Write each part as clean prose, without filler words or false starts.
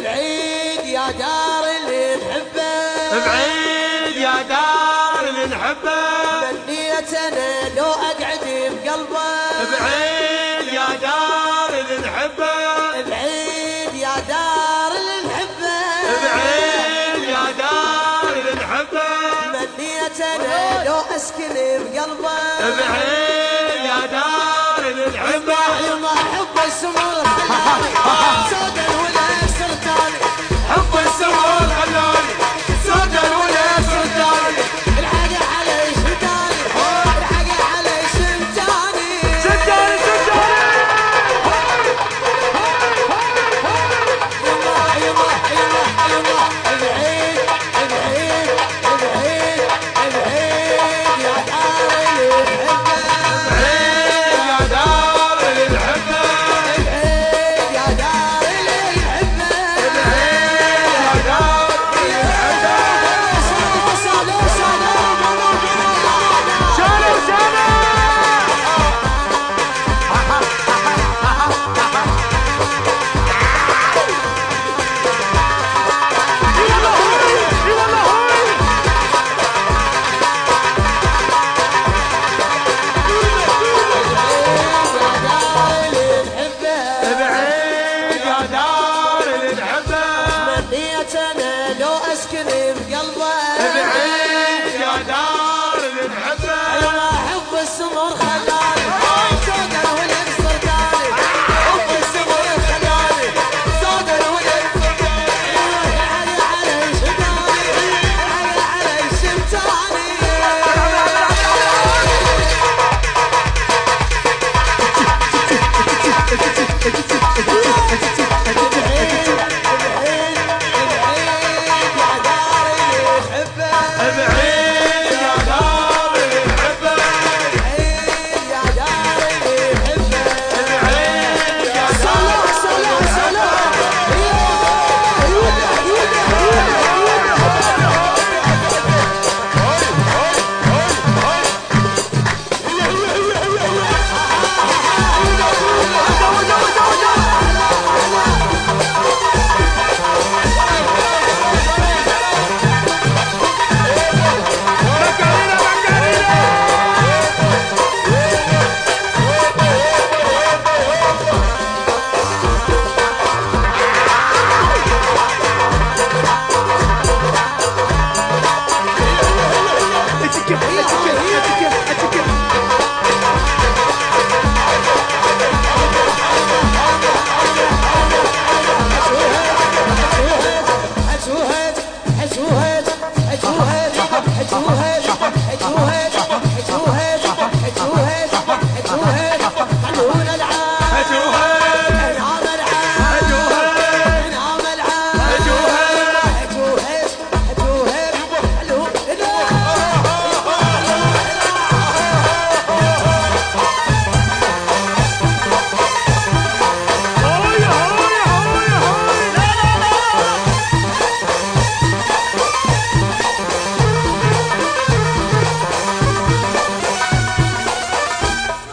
بعيد يا دار اللي نحبه، بعيد يا دار اللي نحبه، منيت انا لو اقعد بقلبه، بعيد يا دار اللي نحبه، بعيد يا دار اللي نحبه، بعيد يا دار اللي نحبه، منيت انا لو اسكن بقلبه، بعيد يا دار اللي نحبه. يما حب السمور خلاني سود الولد سرطاني، حب السمور خلاني سود الولد سرطاني، الحق علي شمتاني، الحق علي شمتاني، سجاني سجاني. يما بعيد بعيد بعيد بعيد يا دار اللي نحبه، بعيد يا دار اللي نحبه، بعيد يا دار اللي نحبه، بعيد يا دار اللي نحبه. صالوا شالوا شالوا. بعيد يا دار اللي نحبه، منيت انا لو اسكن بقلبه، بعيد يا دار اللي نحبه، يا حب السمر خلاني سود الولد سرطاني، حب السمر خلاني سود الولد سرطاني، الحق علي شمتاني، الحق علي شمتاني. بعيد يا دار اللي نحبه، بعيد يا دار اللي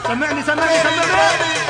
سمعني سمعني سمعني.